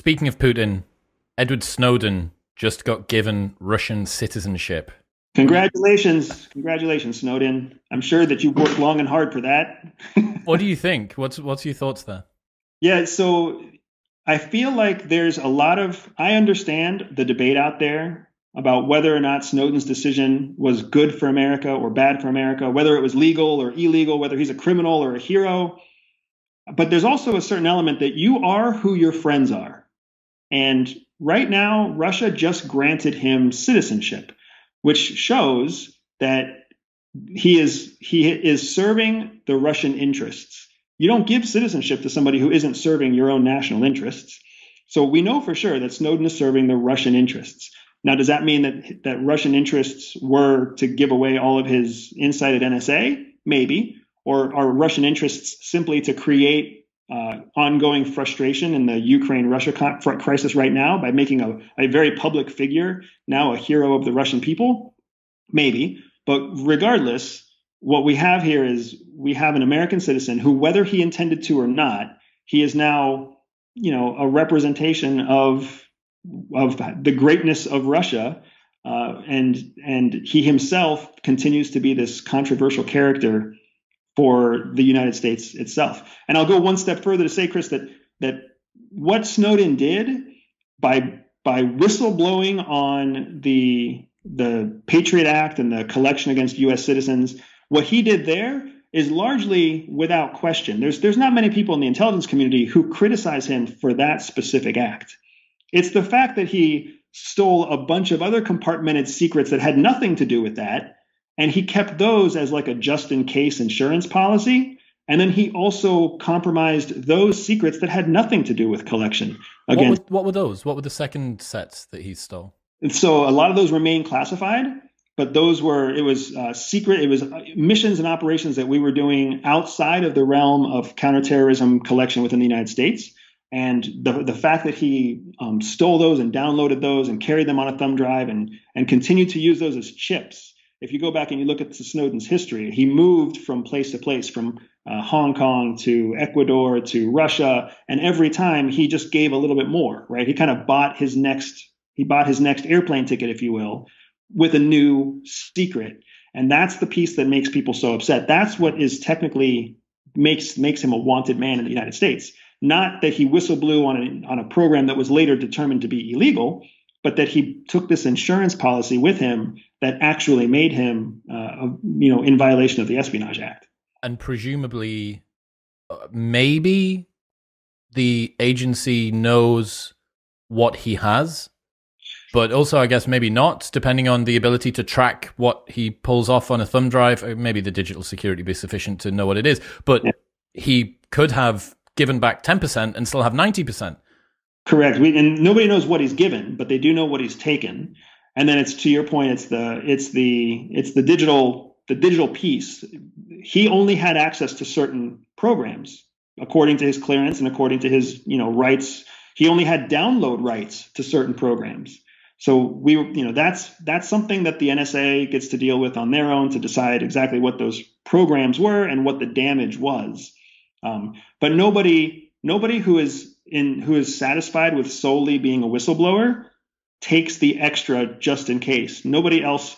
Speaking of Putin, Edward Snowden just got given Russian citizenship. Congratulations. Congratulations, Snowden. I'm sure that you've worked long and hard for that. What do you think? What's your thoughts there? Yeah, so I feel like I understand the debate out there about whether or not Snowden's decision was good for America or bad for America, whether it was legal or illegal, whether he's a criminal or a hero. But there's also a certain element that you are who your friends are. And right now, Russia just granted him citizenship, which shows that he is serving the Russian interests. You don't give citizenship to somebody who isn't serving your own national interests. So we know for sure that Snowden is serving the Russian interests. Now, does that mean that Russian interests were to give away all of his insight at NSA? Maybe. Or are Russian interests simply to create ongoing frustration in the Ukraine-Russia crisis right now by making a very public figure now a hero of the Russian people? Maybe. But regardless, what we have here is we have an American citizen who, whether he intended to or not, he is now, a representation of the greatness of Russia, and he himself continues to be this controversial character for the United States itself. And I'll go one step further to say, Chris, that what Snowden did by whistleblowing on the Patriot Act and the collection against U.S. citizens, what he did there is largely without question. There's not many people in the intelligence community who criticize him for that specific act. It's the fact that he stole a bunch of other compartmented secrets that had nothing to do with that, and he kept those as like a just-in-case insurance policy. And then he also compromised those secrets that had nothing to do with collection. What were those? What were the second sets that he stole? And so a lot of those remain classified, but it was secret. It was missions and operations that we were doing outside of the realm of counterterrorism collection within the United States. And the fact that he stole those and downloaded those and carried them on a thumb drive and continued to use those as chips. If you go back and you look at Snowden's history, he moved from place to place, from Hong Kong to Ecuador to Russia, and every time he just gave a little bit more, right? He kind of bought his next airplane ticket, if you will, with a new secret. And that's the piece that makes people so upset. That's what is technically makes him a wanted man in the United States. Not that he whistleblew on a program that was later determined to be illegal, but that he took this insurance policy with him that actually made him, in violation of the Espionage Act. And presumably, maybe the agency knows what he has, but also, I guess, maybe not, depending on the ability to track what he pulls off on a thumb drive. Maybe the digital security be sufficient to know what it is, but yeah. He could have given back 10% and still have 90%. Correct. And nobody knows what he's given, but they do know what he's taken. And then it's, to your point, it's the digital piece. He only had access to certain programs according to his clearance and according to his, rights. He only had download rights to certain programs. So that's something that the NSA gets to deal with on their own to decide exactly what those programs were and what the damage was. But nobody who is satisfied with solely being a whistleblower takes the extra just in case. Nobody else,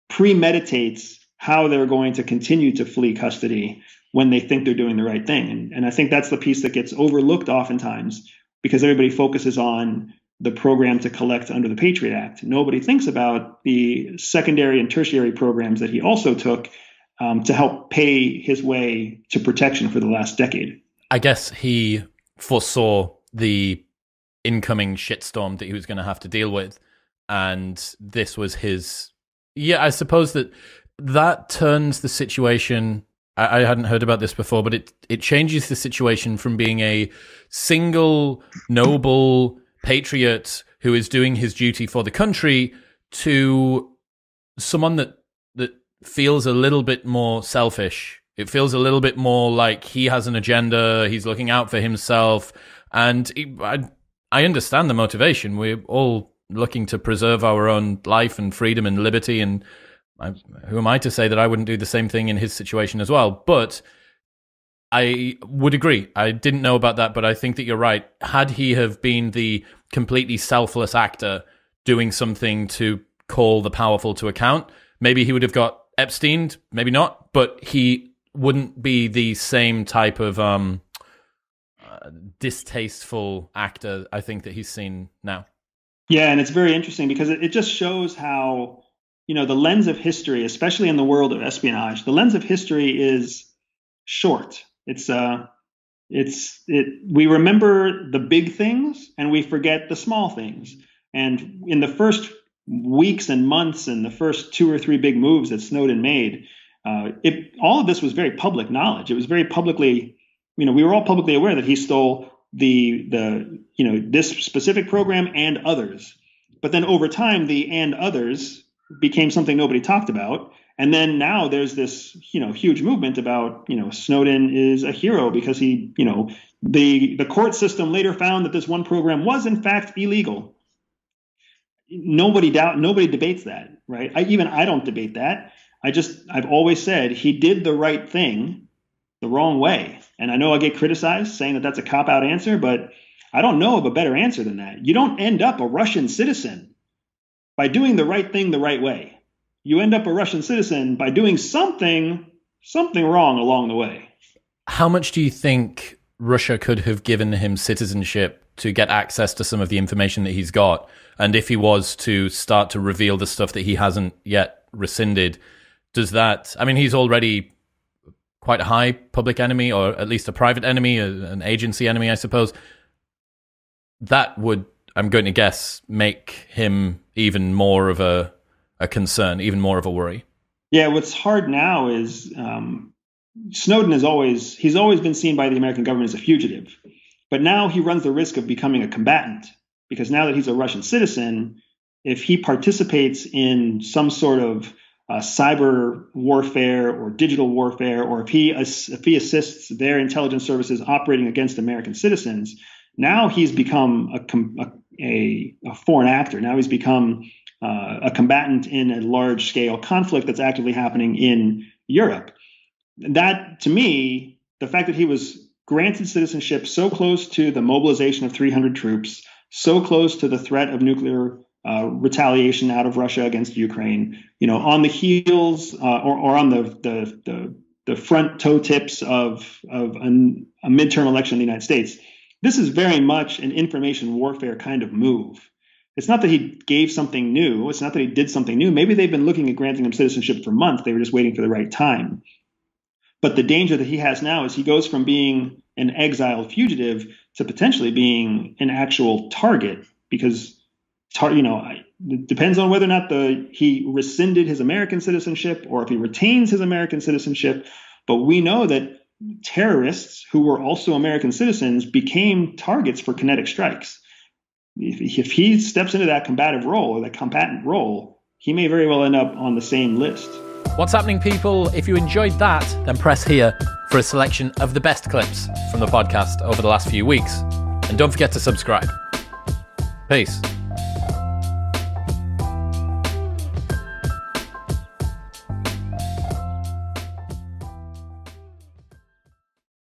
premeditates how they're going to continue to flee custody when they think they're doing the right thing. And I think that's the piece that gets overlooked oftentimes because everybody focuses on the program to collect under the Patriot Act. Nobody thinks about the secondary and tertiary programs that he also took to help pay his way to protection for the last decade. I guess he foresaw the incoming shitstorm that he was going to have to deal with, and this was his. Yeah, I suppose that turns the situation. I hadn't heard about this before, but it changes the situation from being a single noble patriot who is doing his duty for the country to someone that feels a little bit more selfish. It feels a little bit more like he has an agenda, he's looking out for himself, and I understand the motivation. We're all looking to preserve our own life and freedom and liberty, and who am I to say that I wouldn't do the same thing in his situation as well? But I would agree. I didn't know about that, but I think that you're right. Had he have been the completely selfless actor doing something to call the powerful to account, maybe he would have got Epsteined, maybe not, but he wouldn't be the same type of distasteful actor, I think, that he's seen now. Yeah, and it's very interesting because it just shows how, the lens of history, especially in the world of espionage, the lens of history is short. We remember the big things and we forget the small things. And in the first weeks and months and the first 2 or 3 big moves that Snowden made, all of this was very public knowledge. It was very publicly, we were all publicly aware that he stole this specific program and others. But then over time, the and others became something nobody talked about. And then now there's this, huge movement about, Snowden is a hero because he, the court system later found that this one program was in fact illegal. Nobody debates that, right? I don't debate that. I've always said he did the right thing the wrong way. And I know I get criticized saying that that's a cop-out answer, but I don't know of a better answer than that. You don't end up a Russian citizen by doing the right thing the right way. You end up a Russian citizen by doing something wrong along the way. How much do you think Russia could have given him citizenship to get access to some of the information that he's got? And if he was to start to reveal the stuff that he hasn't yet rescinded, does that, he's already quite a high public enemy, or at least a private enemy, an agency enemy, I suppose. That would, I'm going to guess, make him even more of a concern, even more of a worry. Yeah, what's hard now is Snowden he's always been seen by the American government as a fugitive, but now he runs the risk of becoming a combatant, because now that he's a Russian citizen, if he participates in some sort of cyber warfare or digital warfare, or if he assists their intelligence services operating against American citizens, now he's become a foreign actor. Now he's become a combatant in a large-scale conflict that's actively happening in Europe. That, to me, the fact that he was granted citizenship so close to the mobilization of 300 troops, so close to the threat of nuclear retaliation out of Russia against Ukraine, on the heels or on the front toe tips of a midterm election in the United States, this is very much an information warfare kind of move. It's not that he gave something new. It's not that he did something new. Maybe they've been looking at granting him citizenship for months. They were just waiting for the right time. But the danger that he has now is he goes from being an exiled fugitive to potentially being an actual target, because it depends on whether or not he rescinded his American citizenship or if he retains his American citizenship. But we know that terrorists who were also American citizens became targets for kinetic strikes. If he steps into that combative role or that combatant role, he may very well end up on the same list. What's happening, people? If you enjoyed that, then press here for a selection of the best clips from the podcast over the last few weeks. And don't forget to subscribe. Peace.